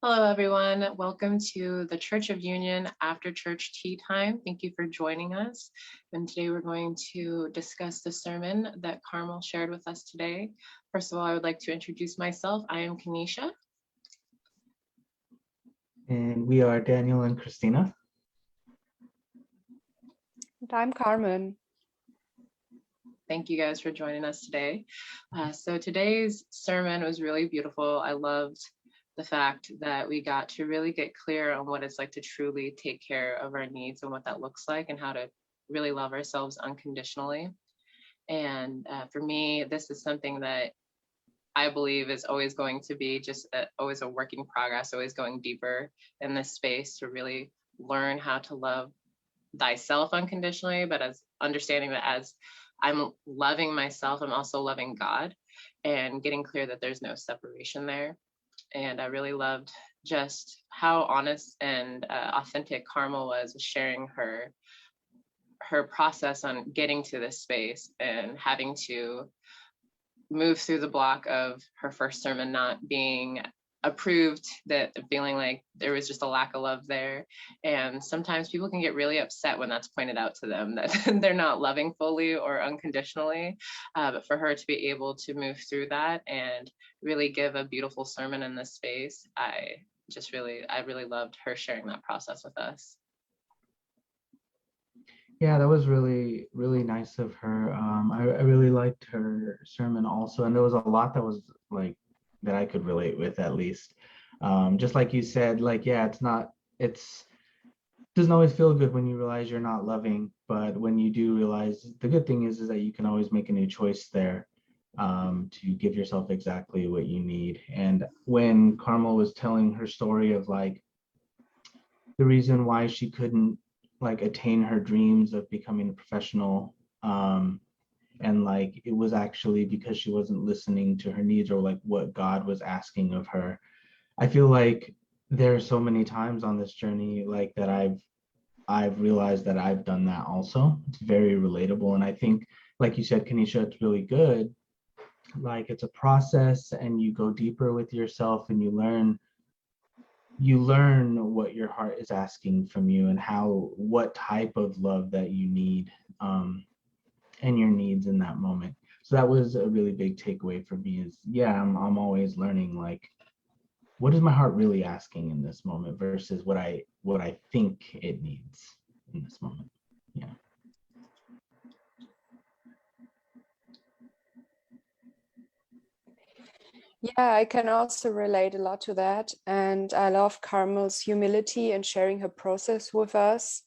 Hello, everyone. Welcome to the Church of Union After Church Tea Time. Thank you for joining us. And today we're going to discuss the sermon that Carmel shared with us today. First of all, I would like to introduce myself. I am Kanisha. And we are Daniel and Christina. And I'm Carmen. Thank you guys for joining us today. So today's sermon was really beautiful. I loved the fact that we got to really get clear on what it's like to truly take care of our needs and what that looks like and how to really love ourselves unconditionally. And for me, this is something that I believe is always going to be just always a work in progress, always going deeper in this space to really learn how to love thyself unconditionally, but as understanding that as I'm loving myself, I'm also loving God, and getting clear that there's no separation there. And I really loved just how honest and authentic Carmel was sharing her process on getting to this space and having to move through the block of her first sermon not being approved, that feeling like there was just a lack of love there. And sometimes people can get really upset when that's pointed out to them, that they're not loving fully or unconditionally. But for her to be able to move through that and really give a beautiful sermon in this space, I really loved her sharing that process with us. Yeah, that was really, really nice of her. I really liked her sermon also. And there was a lot that was like, that I could relate with at least. Just like you said, like, yeah, it doesn't always feel good when you realize you're not loving, but when you do realize, the good thing is that you can always make a new choice there to give yourself exactly what you need. And when Carmel was telling her story of like the reason why she couldn't like attain her dreams of becoming a professional, and like it was actually because she wasn't listening to her needs or like what God was asking of her. I feel like there are so many times on this journey like that I've realized that I've done that also. It's very relatable. And I think, like you said, Kanisha, it's really good. Like it's a process and you go deeper with yourself and you learn what your heart is asking from you and what type of love that you need, and your needs in that moment. So that was a really big takeaway for me is, yeah, I'm always learning, like, what is my heart really asking in this moment versus what I think it needs in this moment. Yeah. Yeah, I can also relate a lot to that. And I love Carmel's humility and sharing her process with us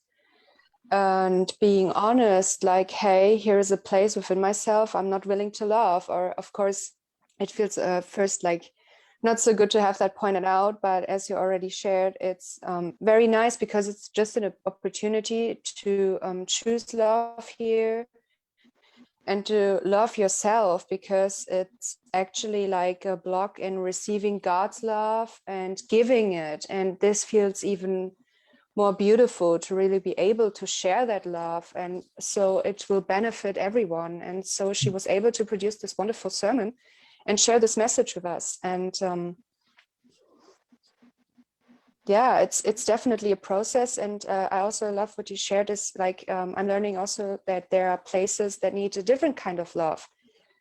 and being honest, like, hey, here is a place within myself I'm not willing to love. Or of course, it feels first like not so good to have that pointed out, but as you already shared, it's very nice because it's just an opportunity to choose love here and to love yourself, because it's actually like a block in receiving God's love and giving it. And this feels even more beautiful to really be able to share that love. And so it will benefit everyone. And so she was able to produce this wonderful sermon and share this message with us. And yeah, it's definitely a process. And I also love what you shared is like, I'm learning also that there are places that need a different kind of love.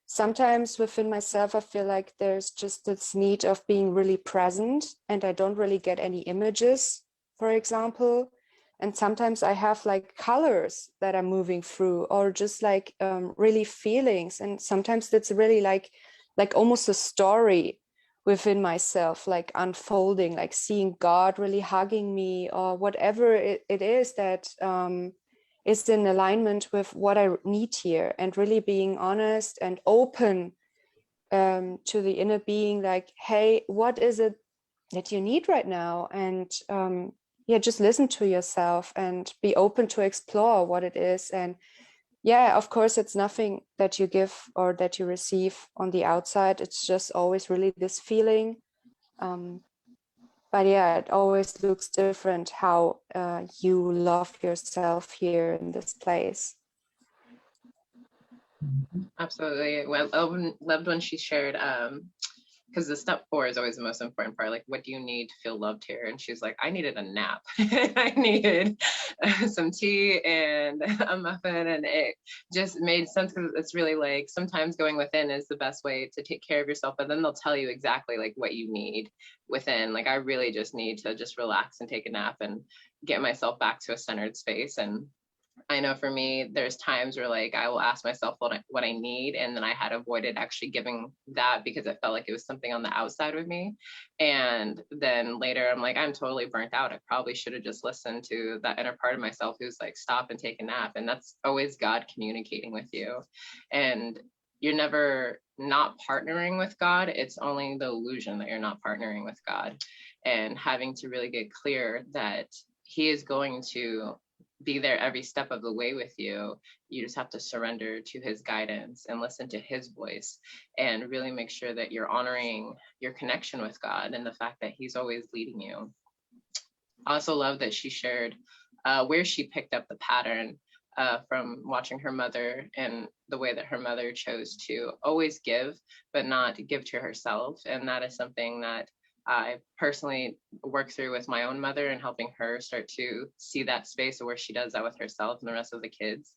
Sometimes within myself, I feel like there's just this need of being really present and I don't really get any images, for example. And sometimes I have like colors that are moving through, or just like really feelings. And sometimes that's really like almost a story within myself, like unfolding, like seeing God really hugging me, or whatever it is that is in alignment with what I need here, and really being honest and open to the inner being, like, hey, what is it that you need right now? And yeah, just listen to yourself and be open to explore what it is. And yeah, of course, it's nothing that you give or that you receive on the outside. It's just always really this feeling. But yeah, it always looks different how you love yourself here in this place. Absolutely. Well, I loved when she shared because the step 4 is always the most important part. Like, what do you need to feel loved here? And she's like, I needed a nap. I needed some tea and a muffin, and it just made sense, because it's really like sometimes going within is the best way to take care of yourself, but then they'll tell you exactly like what you need within. Like, I really just need to just relax and take a nap and get myself back to a centered space. And I know for me, there's times where like I will ask myself what I need, and then I had avoided actually giving that because it felt like it was something on the outside of me. And then later I'm like, I'm totally burnt out. I probably should have just listened to that inner part of myself who's like, stop and take a nap. And that's always God communicating with you. And you're never not partnering with God. It's only the illusion that you're not partnering with God, and having to really get clear that He is going to be there every step of the way with you. You just have to surrender to His guidance and listen to His voice, and really make sure that you're honoring your connection with God and the fact that He's always leading you. I also love that she shared where she picked up the pattern from watching her mother, and the way that her mother chose to always give, but not give to herself. And that is something that I personally work through with my own mother, and helping her start to see that space where she does that with herself and the rest of the kids.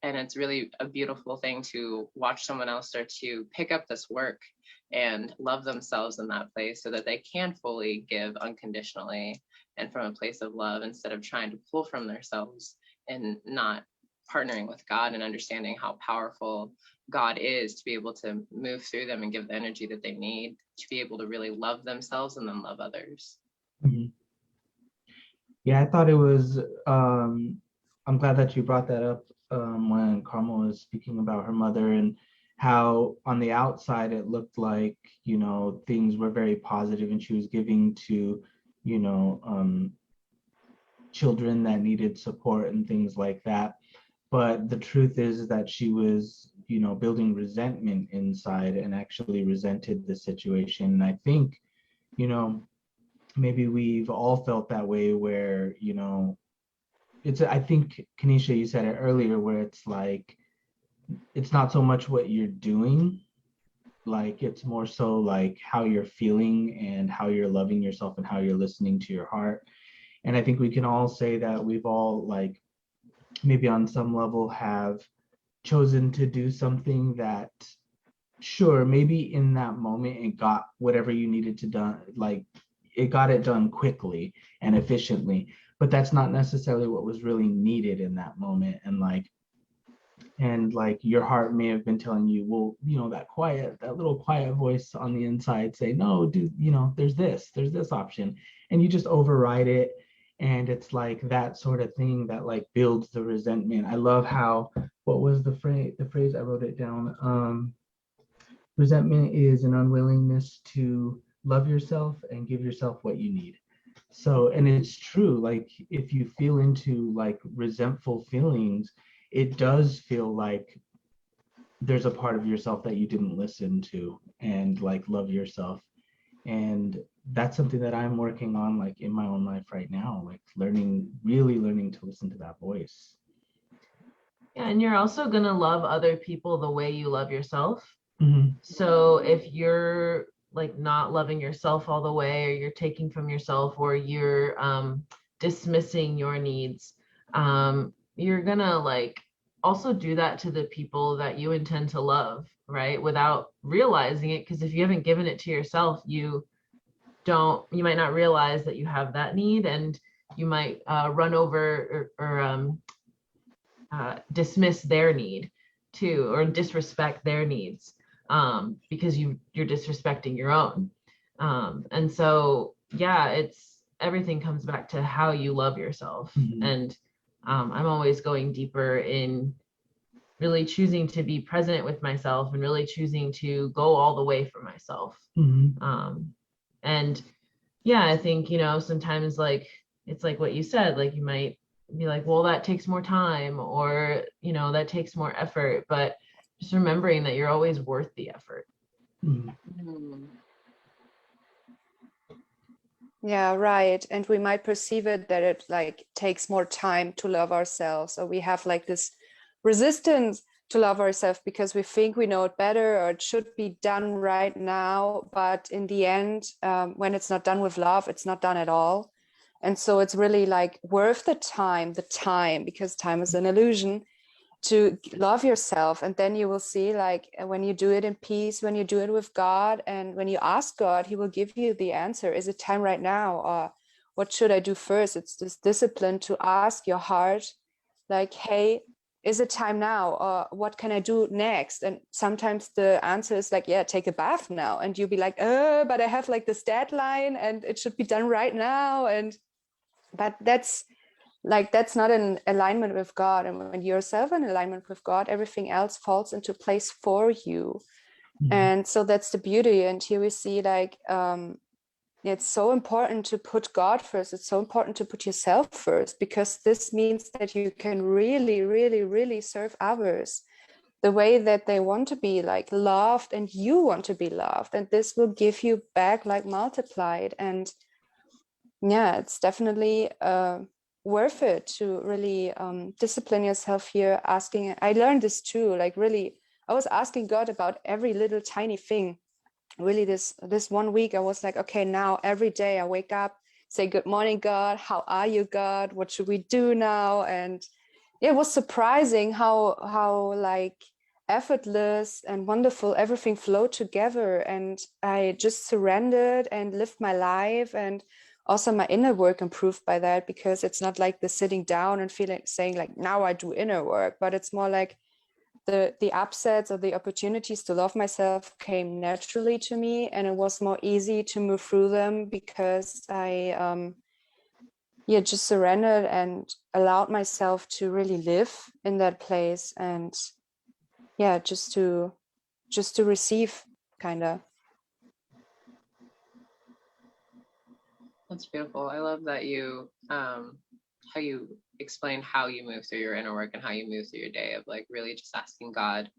And it's really a beautiful thing to watch someone else start to pick up this work and love themselves in that place, so that they can fully give unconditionally and from a place of love, instead of trying to pull from themselves and not partnering with God and understanding how powerful God is to be able to move through them and give the energy that they need to be able to really love themselves and then love others. Mm-hmm. Yeah, I thought it was, I'm glad that you brought that up when Carmel was speaking about her mother, and how on the outside it looked like, you know, things were very positive and she was giving to, you know, children that needed support and things like that. But the truth is that she was, you know, building resentment inside and actually resented the situation. And I think, you know, maybe we've all felt that way where, you know, I think, Kanisha, you said it earlier, where it's like, it's not so much what you're doing, like it's more so like how you're feeling and how you're loving yourself and how you're listening to your heart. And I think we can all say that we've all, like, maybe on some level have chosen to do something that, sure, maybe in that moment it got whatever you needed to done, like it got it done quickly and efficiently, but that's not necessarily what was really needed in that moment. And like your heart may have been telling you, well, you know, that little quiet voice on the inside say, no, dude, you know, there's this option, and you just override it. And it's like that sort of thing that like builds the resentment. I love how, what was the phrase, I wrote it down. Resentment is an unwillingness to love yourself and give yourself what you need. So, and it's true, like if you feel into like resentful feelings, it does feel like there's a part of yourself that you didn't listen to and like love yourself. And that's something that I'm working on, like in my own life right now, like really learning to listen to that voice. Yeah, and you're also going to love other people the way you love yourself. Mm-hmm. So if you're like not loving yourself all the way, or you're taking from yourself, or you're dismissing your needs, you're gonna like also do that to the people that you intend to love, right? Without realizing it, because if you haven't given it to yourself, you might not realize that you have that need, and you might run over or dismiss their need too, or disrespect their needs, because you're disrespecting your own. And so, yeah, everything comes back to how you love yourself. Mm-hmm. And I'm always going deeper in really choosing to be present with myself, and really choosing to go all the way for myself. Mm-hmm. And yeah, I think, you know, sometimes like, it's like what you said, like you might be like, well, that takes more time, or, you know, that takes more effort, but just remembering that you're always worth the effort. Mm-hmm. Yeah, right. And we might perceive it that it like takes more time to love ourselves, or we have like this resistance to love ourselves because we think we know it better or it should be done right now. But in the end, when it's not done with love, it's not done at all. And so it's really like worth the time, because time is an illusion, to love yourself. And then you will see, like, when you do it in peace, when you do it with God, and when you ask God, he will give you the answer. Is it time right now? Or what should I do first? It's this discipline to ask your heart, like, hey, is it time now? Or what can I do next? And sometimes the answer is like, yeah, take a bath now. And you'll be like, but I have like this deadline and it should be done right now. But that's not in alignment with God. And when you're self in alignment with God, everything else falls into place for you. Mhm. And so that's the beauty. And here we see, like, it's so important to put God first. It's so important to put yourself first, because this means that you can really, really, really serve others the way that they want to be, like, loved, and you want to be loved. And this will give you back, like, multiplied. And yeah, it's definitely worth it to really discipline yourself here. Asking, I learned this too, like, really, I was asking God about every little tiny thing. Really, this 1 week, I was like, okay, now every day I wake up, say, good morning, God. How are you, God? What should we do now? And it was surprising how like effortless and wonderful everything flowed together. And I just surrendered and lived my life. And also my inner work improved by that, because it's not like the sitting down and feeling, saying like, now I do inner work, but it's more like the upsets or the opportunities to love myself came naturally to me, and it was more easy to move through them because I just surrendered and allowed myself to really live in that place, and just to receive, kind of. That's beautiful. I love that you how you explain how you move through your inner work and how you move through your day, of like really just asking God,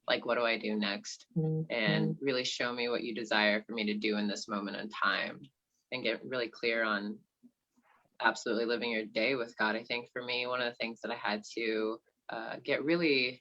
like, what do I do next? And really show me what you desire for me to do in this moment in time, and get really clear on absolutely living your day with God. I think for me, one of the things that I had to get really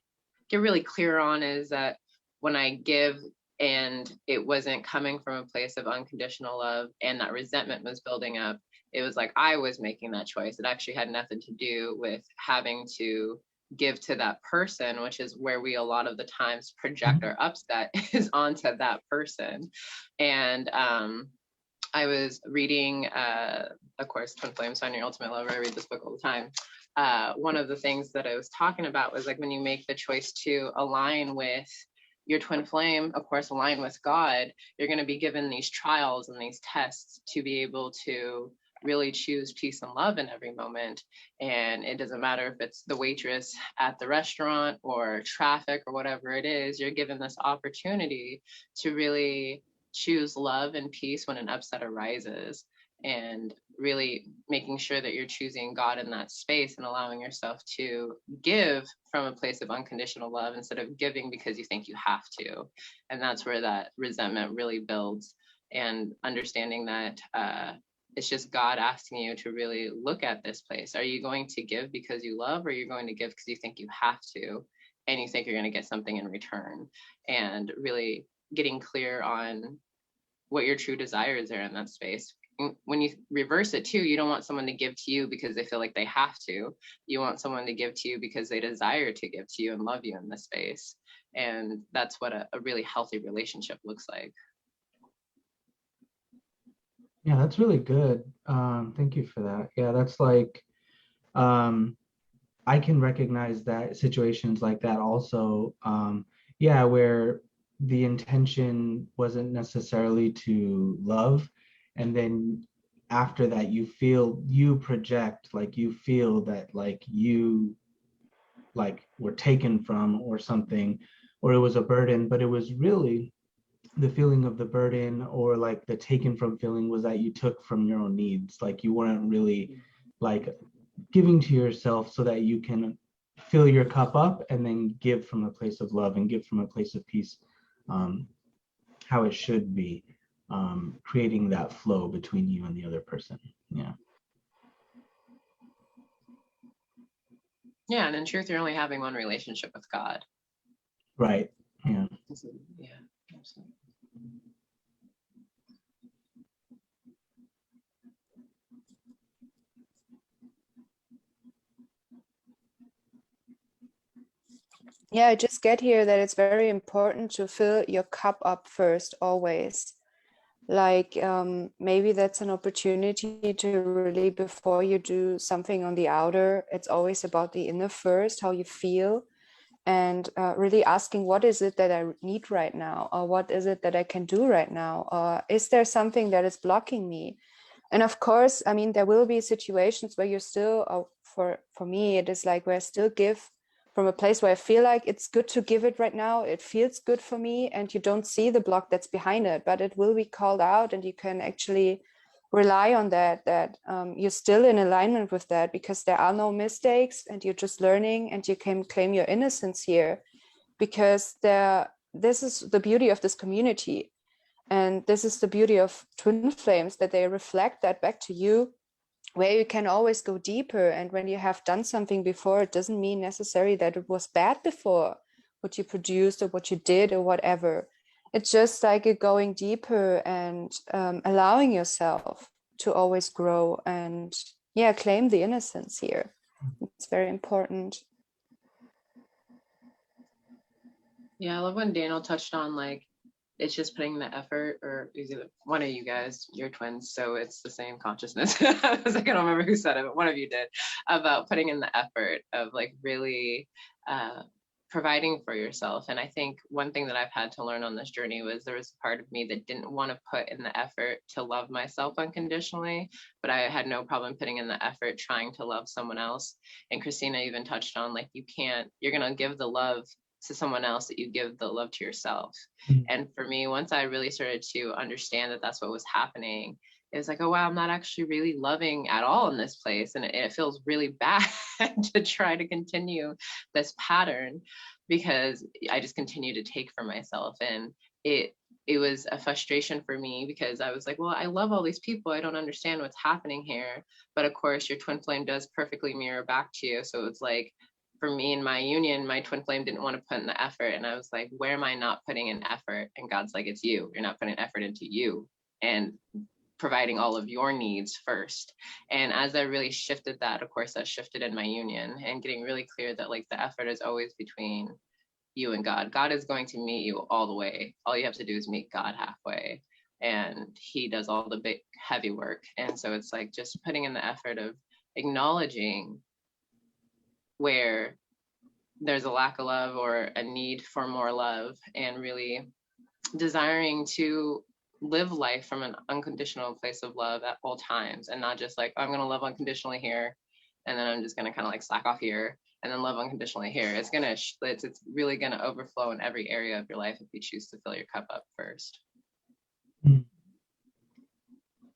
clear on is that when I give and it wasn't coming from a place of unconditional love, and that resentment was building up, it was like I was making that choice. It actually had nothing to do with having to give to that person, which is where we a lot of the times project our upset is onto that person. And I was reading, of course, Twin Flames, Find Your Ultimate Lover. I read this book all the time. One of the things that I was talking about was like, when you make the choice to align with your twin flame, of course, align with God, you're going to be given these trials and these tests to be able to really choose peace and love in every moment. And it doesn't matter if it's the waitress at the restaurant or traffic or whatever it is, you're given this opportunity to really choose love and peace when an upset arises, and really making sure that you're choosing God in that space and allowing yourself to give from a place of unconditional love instead of giving because you think you have to. And that's where that resentment really builds, and understanding that it's just God asking you to really look at this place. Are you going to give because you love, or are you going to give because you think you have to and you think you're going to get something in return? And really getting clear on what your true desires are in that space. When you reverse it too, you don't want someone to give to you because they feel like they have to. You want someone to give to you because they desire to give to you and love you in this space. And that's what a really healthy relationship looks like. Yeah, that's really good. Thank you for that. Yeah, that's like, I can recognize that situations like that also, where the intention wasn't necessarily to love, and then after that you project, like you feel that like you like were taken from or something, or it was a burden, but it was really the feeling of the burden, or like the taken from feeling was that you took from your own needs, like you weren't really like giving to yourself so that you can fill your cup up and then give from a place of love and give from a place of peace, how it should be, creating that flow between you and the other person. Yeah, and in truth, you're only having one relationship with God. Right. Yeah. Yeah, absolutely. Yeah, I just get here that it's very important to fill your cup up first, always. Like maybe that's an opportunity to really, before you do something on the outer, it's always about the inner first, how you feel, and really asking, what is it that I need right now? Or what is it that I can do right now? Or is there something that is blocking me? And of course, I mean, there will be situations where you're still, for me, it is like where I still give from a place where I feel like it's good to give it right now. It feels good for me, and you don't see the block that's behind it, but it will be called out, and you can actually rely on that you're still in alignment with that, because there are no mistakes, and you're just learning, and you can claim your innocence here, because this is the beauty of this community. And this is the beauty of twin flames, that they reflect that back to you, where you can always go deeper. And when you have done something before, it doesn't mean necessarily that it was bad before, what you produced or what you did or whatever. It's just like a going deeper and allowing yourself to always grow and, yeah, claim the innocence here. It's very important. Yeah, I love when Daniel touched on like it's just putting the effort, or is it one of you guys, you're twins, so it's the same consciousness. I was like, I don't remember who said it, but one of you did, about putting in the effort of like really providing for yourself. And I think one thing that I've had to learn on this journey was there was a part of me that didn't want to put in the effort to love myself unconditionally, but I had no problem putting in the effort trying to love someone else. And Christina even touched on like, you're going to give the love to someone else that you give the love to yourself. And for me, once I really started to understand that that's what was happening, it was like, oh, wow, I'm not actually really loving at all in this place. And it feels really bad to try to continue this pattern, because I just continue to take for myself. And it was a frustration for me, because I was like, well, I love all these people. I don't understand what's happening here. But of course, your twin flame does perfectly mirror back to you. So it's like, for me in my union, my twin flame didn't want to put in the effort. And I was like, where am I not putting in effort? And God's like, it's you. You're not putting effort into you and providing all of your needs first. And as I really shifted that, of course, that shifted in my union, and getting really clear that like the effort is always between you and God. God is going to meet you all the way. All you have to do is meet God halfway. And he does all the big heavy work. And so it's like just putting in the effort of acknowledging where there's a lack of love or a need for more love, and really desiring to live life from an unconditional place of love at all times, and not just like, oh, I'm going to love unconditionally here, and then I'm just going to kind of like slack off here and then love unconditionally here. It's really going to overflow in every area of your life if you choose to fill your cup up first.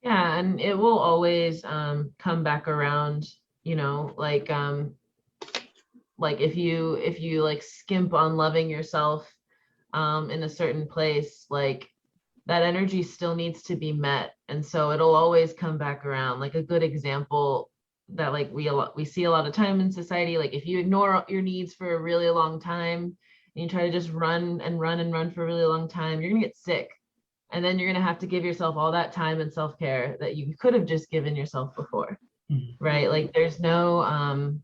Yeah, and it will always come back around, like if you like skimp on loving yourself in a certain place, like that energy still needs to be met, and so it'll always come back around. Like a good example that like we see a lot of time in society, like if you ignore your needs for a really long time and you try to just run and run and run for a really long time, you're gonna get sick, and then you're gonna have to give yourself all that time and self-care that you could have just given yourself before. Right? Like there's no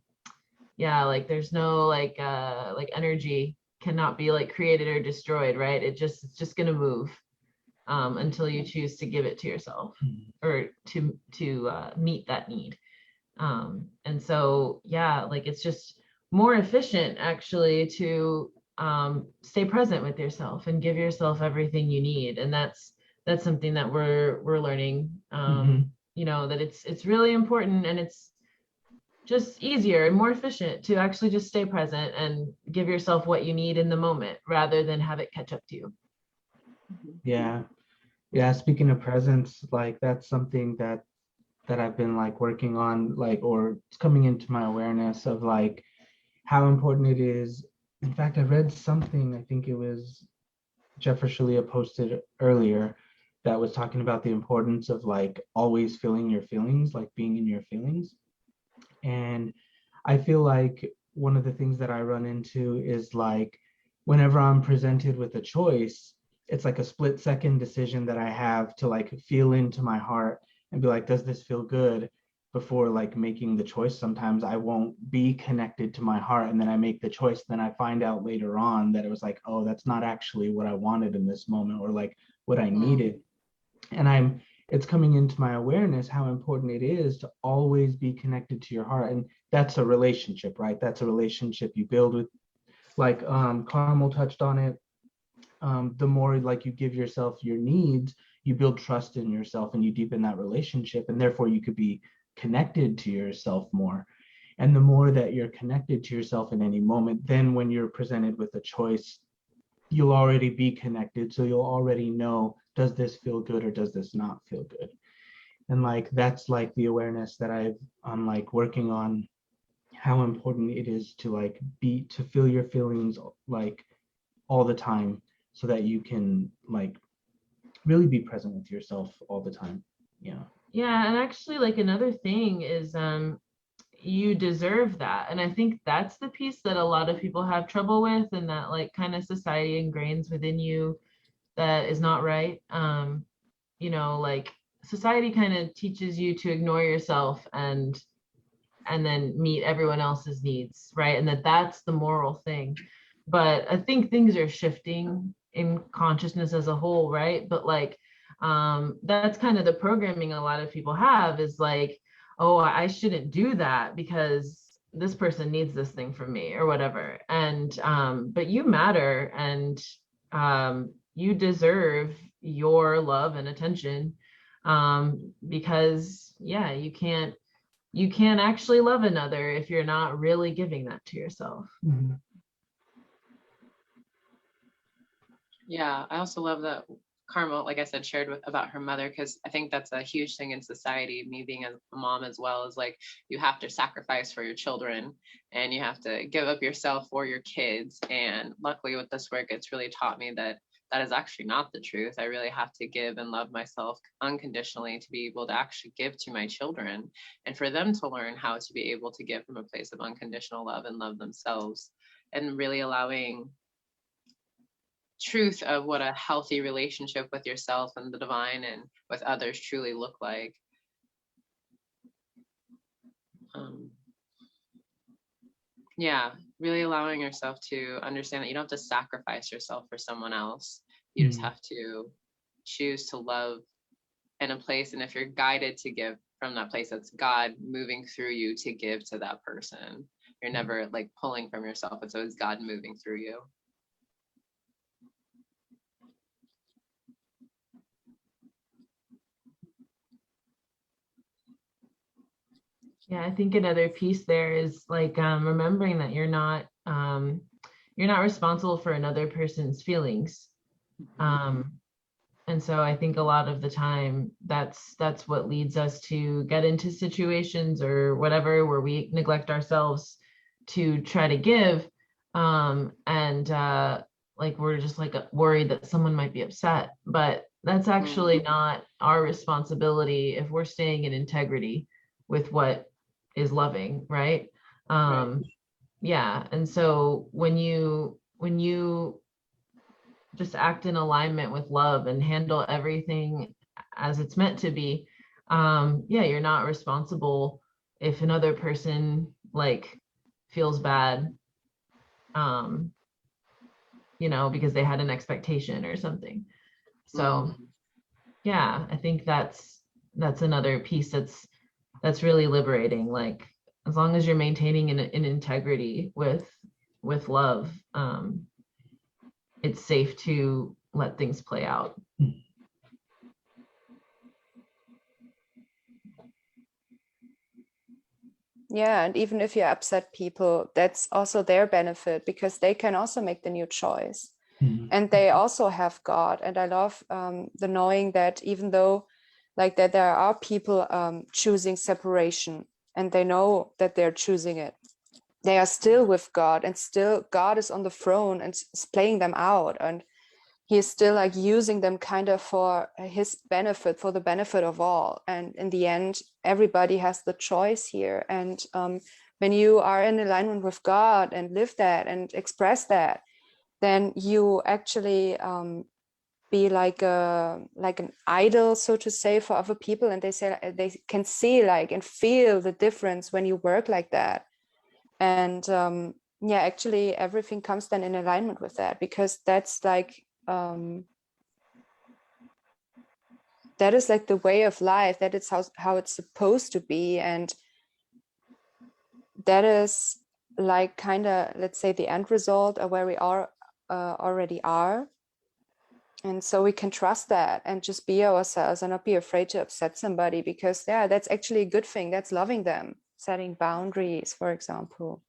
there's no like energy cannot be like created or destroyed, right? It's just gonna move until you choose to give it to yourself or to meet that need. And so like it's just more efficient actually to stay present with yourself and give yourself everything you need. And that's something that we're learning, that it's really important, and it's just easier and more efficient to actually just stay present and give yourself what you need in the moment rather than have it catch up to you. Yeah, speaking of presence, like that's something that I've been like working on, like, or it's coming into my awareness of like how important it is. In fact, I read something, I think it was Jeff or Shaleia posted earlier, that was talking about the importance of like always feeling your feelings, like being in your feelings. And I feel like one of the things that I run into is like whenever I'm presented with a choice, it's like a split second decision that I have to like feel into my heart and be like, does this feel good? Before like making the choice. Sometimes I won't be connected to my heart, and then I make the choice, then I find out later on that it was like, oh, that's not actually what I wanted in this moment, or like what I needed. And it's coming into my awareness how important it is to always be connected to your heart. And that's a relationship, right? That's a relationship you build with, like Carmel touched on it. The more like you give yourself your needs, you build trust in yourself and you deepen that relationship, and therefore you could be connected to yourself more. And the more that you're connected to yourself in any moment, then when you're presented with a choice, you'll already be connected. So you'll already know, does this feel good or does this not feel good? And like that's like the awareness that I'm like working on, how important it is to like to feel your feelings like all the time, so that you can like really be present with yourself all the time. Yeah, and actually like another thing is you deserve that. And I think that's the piece that a lot of people have trouble with, and that like kind of society ingrains within you that is not right. Like society kind of teaches you to ignore yourself and then meet everyone else's needs, right? And that's the moral thing. But I think things are shifting in consciousness as a whole, right? But like that's kind of the programming a lot of people have, is like, oh, I shouldn't do that because this person needs this thing from me or whatever. And but you matter, and you deserve your love and attention, because yeah, you can't actually love another if you're not really giving that to yourself. Mm-hmm. Yeah, I also love that Carmel, like I said, shared about her mother, because I think that's a huge thing in society. Me being a mom as well, is like you have to sacrifice for your children and you have to give up yourself for your kids. And luckily with this work, it's really taught me that that is actually not the truth. I really have to give and love myself unconditionally to be able to actually give to my children, and for them to learn how to be able to give from a place of unconditional love and love themselves, and really allowing truth of what a healthy relationship with yourself and the divine and with others truly look like. Yeah, really allowing yourself to understand that you don't have to sacrifice yourself for someone else. You just have to choose to love in a place, and if you're guided to give from that place, that's God moving through you to give to that person. You're never like pulling from yourself, it's always God moving through you. Yeah, I think another piece there is like remembering that you're not responsible for another person's feelings. And so I think a lot of the time that's what leads us to get into situations or whatever where we neglect ourselves to try to give, and like we're just like worried that someone might be upset, but that's actually not our responsibility if we're staying in integrity with what is loving, right? Right. Yeah, and so when you just act in alignment with love and handle everything as it's meant to be, yeah, you're not responsible if another person like feels bad, because they had an expectation or something. So yeah, I think that's another piece that's really liberating. Like as long as you're maintaining an integrity with love, it's safe to let things play out. Yeah, and even if you upset people, that's also their benefit, because they can also make the new choice. And they also have God. And I love the knowing that even though like that there are people choosing separation, and they know that they're choosing it, they are still with God, and still God is on the throne and is playing them out, and he is still like using them kind of for his benefit, for the benefit of all. And in the end, everybody has the choice here. And when you are in alignment with God and live that and express that, then you actually be like an idol, so to say, for other people, and they can see like and feel the difference when you work like that. And yeah, actually everything comes then in alignment with that, because that's like that is like the way of life, that it's how it's supposed to be, and that is like kind of, let's say, the end result of where we are already are. And so we can trust that and just be ourselves and not be afraid to upset somebody, because yeah, that's actually a good thing. That's loving them, setting boundaries, for example.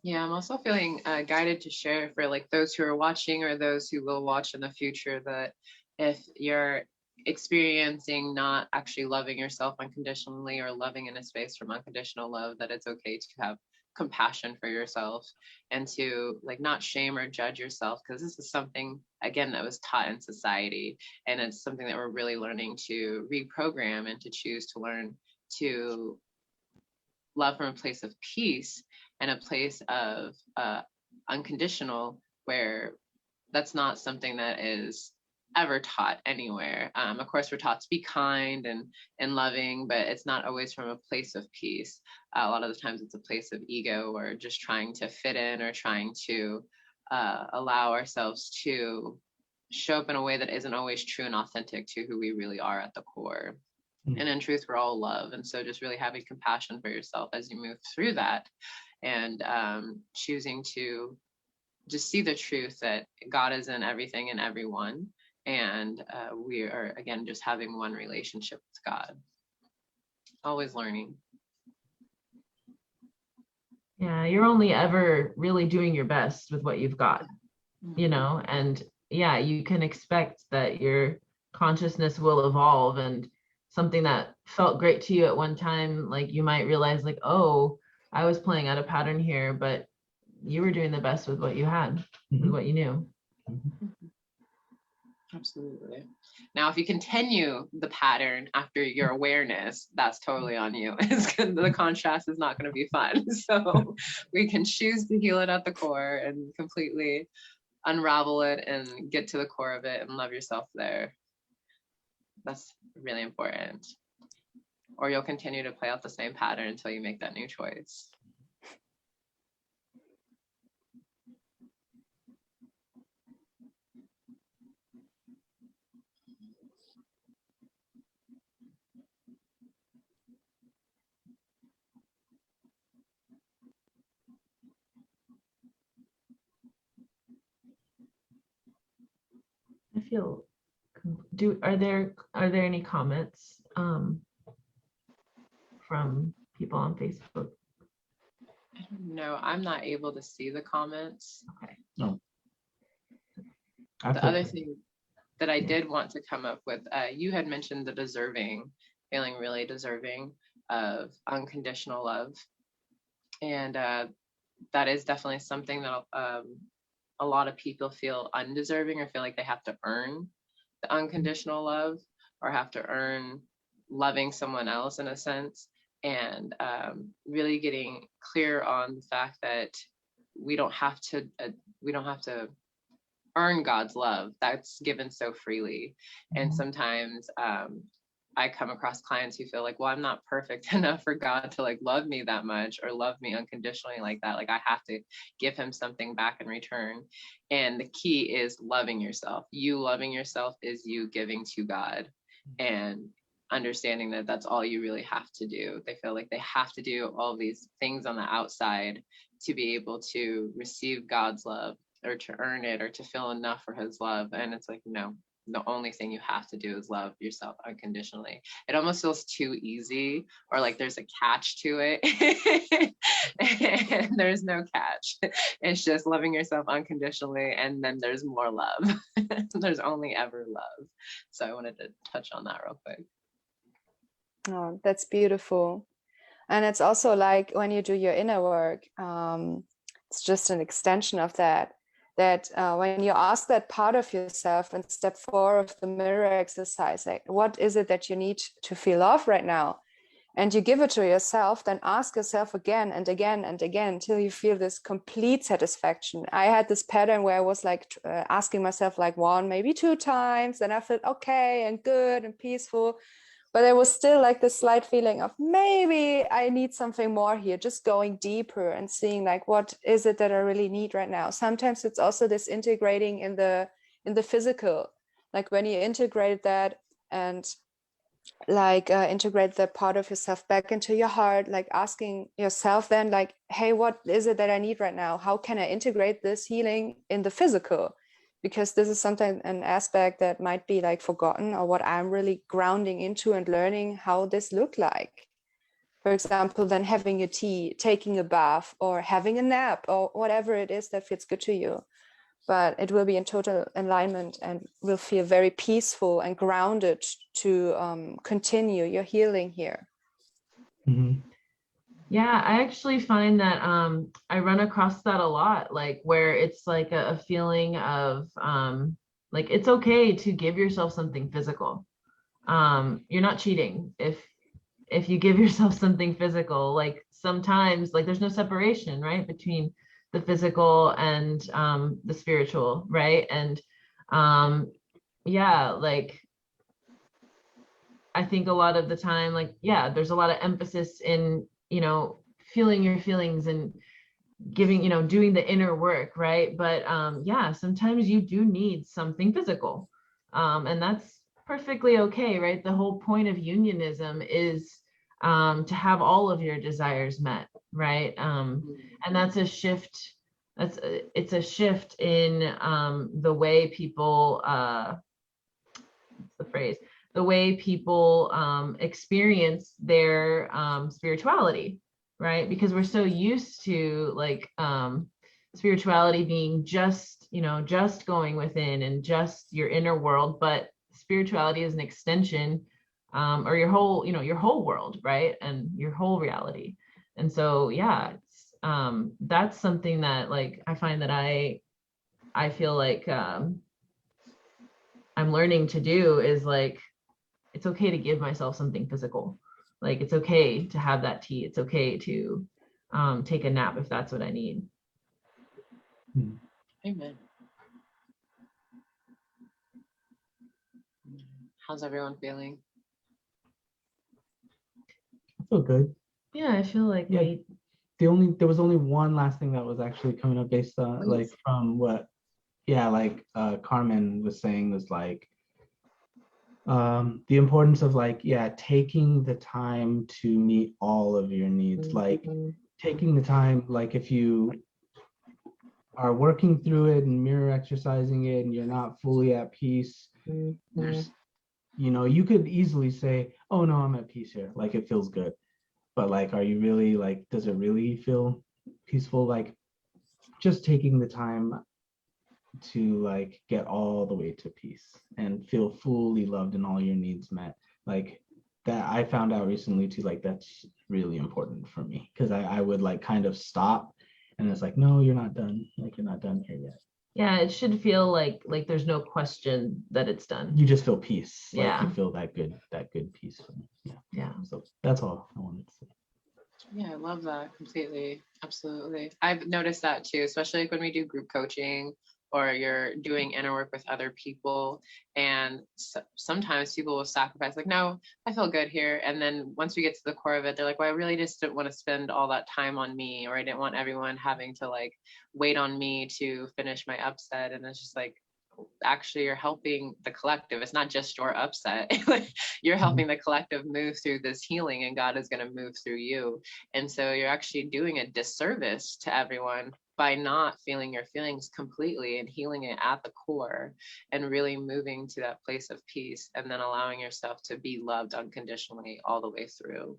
Yeah, I'm also feeling guided to share for like those who are watching or those who will watch in the future, that if you're experiencing not actually loving yourself unconditionally or loving in a space from unconditional love, that it's okay to have compassion for yourself and to like not shame or judge yourself, because this is something, again, that was taught in society, and it's something that we're really learning to reprogram and to choose to learn to love from a place of peace and a place of unconditional, where that's not something that is ever taught anywhere. Of course, we're taught to be kind and loving, but it's not always from a place of peace. A lot of the times it's a place of ego, or just trying to fit in, or trying to allow ourselves to show up in a way that isn't always true and authentic to who we really are at the core. And in truth, we're all love. And so just really having compassion for yourself as you move through that, and choosing to just see the truth that God is in everything and everyone. And we are, again, just having one relationship with God. Always learning. Yeah, you're only ever really doing your best with what you've got, you know, and yeah, you can expect that your consciousness will evolve, and something that felt great to you at one time, like you might realize like, oh, I was playing out a pattern here, but you were doing the best with what you had, with what you knew. Absolutely. Now, if you continue the pattern after your awareness, that's totally on you. The contrast is not going to be fun. So we can choose to heal it at the core and completely unravel it and get to the core of it and love yourself there. That's really important. Or you'll continue to play out the same pattern until you make that new choice. I feel, are there any comments from people on Facebook? I don't know. I'm not able to see the comments. Okay. No. The other thing that I did want to come up with, you had mentioned the deserving, feeling really deserving of unconditional love. And that is definitely something that a lot of people feel undeserving, or feel like they have to earn the unconditional love, or have to earn loving someone else in a sense. And really getting clear on the fact that we don't have to earn God's love. That's given so freely. And sometimes I come across clients who feel like, well, I'm not perfect enough for God to like love me that much, or love me unconditionally like that. Like I have to give him something back in return. And the key is loving yourself. You loving yourself is you giving to God, and understanding that that's all you really have to do. They feel like they have to do all these things on the outside to be able to receive God's love, or to earn it, or to feel enough for his love. And it's like, no, the only thing you have to do is love yourself unconditionally. It almost feels too easy, or like there's a catch to it. And there's no catch. It's just loving yourself unconditionally, and then there's more love. There's only ever love. So I wanted to touch on that real quick. Oh, that's beautiful. And it's also like when you do your inner work, it's just an extension of that. When you ask that part of yourself in step 4 of the mirror exercise, like, what is it that you need to feel love right now? and you give it to yourself, then ask yourself again and again and again until you feel this complete satisfaction. I had this pattern where I was like asking myself like one, maybe two times, and I felt okay and good and peaceful. But there was still like this slight feeling of maybe I need something more here, just going deeper and seeing like, what is it that I really need right now? Sometimes it's also this integrating in the physical, like when you integrate that and like integrate that part of yourself back into your heart, like asking yourself then like, hey, what is it that I need right now? How can I integrate this healing in the physical? Because this is something, an aspect that might be like forgotten, or what I'm really grounding into and learning how this look like. For example, then having a tea, taking a bath, or having a nap, or whatever it is that feels good to you. But it will be in total alignment and will feel very peaceful and grounded to continue your healing here. Mm-hmm. Yeah, I actually find that I run across that a lot, like where it's like a feeling of like it's okay to give yourself something physical. You're not cheating if you give yourself something physical. Like sometimes like there's no separation, right, between the physical and the spiritual, right? And yeah, like I think a lot of the time, like, yeah, there's a lot of emphasis in, feeling your feelings and giving, doing the inner work, right? But yeah, sometimes you do need something physical. And that's perfectly okay, right? The whole point of unionism is to have all of your desires met, right? And that's a shift. It's a shift in the way people, what's the phrase? The way people experience their spirituality, right? Because we're so used to like spirituality being just, just going within and just your inner world, but spirituality is an extension or your whole world, right? And your whole reality. And so, yeah, it's, that's something that like, I find that I feel like I'm learning to do is like, it's okay to give myself something physical. Like it's okay to have that tea. It's okay to take a nap if that's what I need. Amen. How's everyone feeling? I feel good. Yeah, I feel like Yeah. There was only one last thing that was actually coming up based on like from what Carmen was saying, was like the importance of like taking the time to meet all of your needs, like taking the time, like if you are working through it and mirror exercising it and you're not fully at peace, there's you could easily say, oh no, I'm at peace here, like it feels good, but like are you really, like does it really feel peaceful? Like just taking the time to like get all the way to peace and feel fully loved and all your needs met, like that I found out recently too, like that's really important for me, because I would like kind of stop and it's like, no, you're not done, like you're not done here yet. Yeah, it should feel like there's no question that it's done. You just feel peace. Yeah. Like you feel that good peace from it. Yeah. So that's all I wanted to say. Yeah, I love that completely. Absolutely. I've noticed that too, especially like when we do group coaching or you're doing inner work with other people. And sometimes people will sacrifice, like, no, I feel good here. And then once we get to the core of it, they're like, well, I really just didn't want to spend all that time on me, or I didn't want everyone having to like wait on me to finish my upset. And it's just like, actually you're helping the collective. It's not just your upset. You're helping the collective move through this healing, and God is going to move through you. And so you're actually doing a disservice to everyone by not feeling your feelings completely and healing it at the core and really moving to that place of peace, and then allowing yourself to be loved unconditionally all the way through.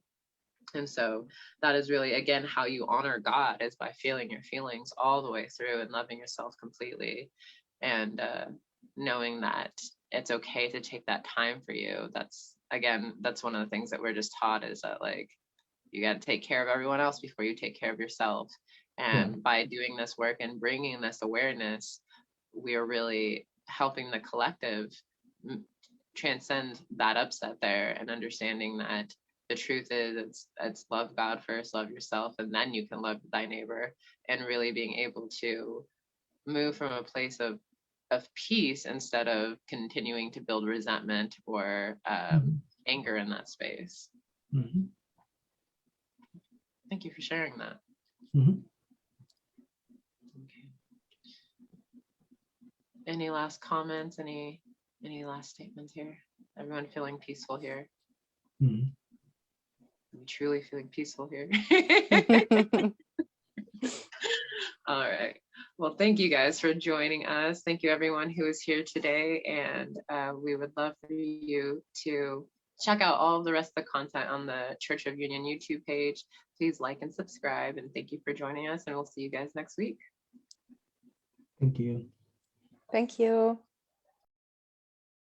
And so that is really, again, how you honor God, is by feeling your feelings all the way through and loving yourself completely. And knowing that it's okay to take that time for you. That's one of the things that we're just taught, is that like you got to take care of everyone else before you take care of yourself. And by doing this work and bringing this awareness, we are really helping the collective transcend that upset there, and understanding that the truth is it's love God first, love yourself, and then you can love thy neighbor, and really being able to move from a place of peace instead of continuing to build resentment or anger in that space. Mm-hmm. Thank you for sharing that. Mm-hmm. Okay. Any last comments? Any last statements here? Everyone feeling peaceful here? Mm-hmm. I'm truly feeling peaceful here. All right. Well, thank you guys for joining us. Thank you everyone who is here today. And we would love for you to check out all of the rest of the content on the Church of Union YouTube page. Please like and subscribe. And thank you for joining us. And we'll see you guys next week. Thank you. Thank you.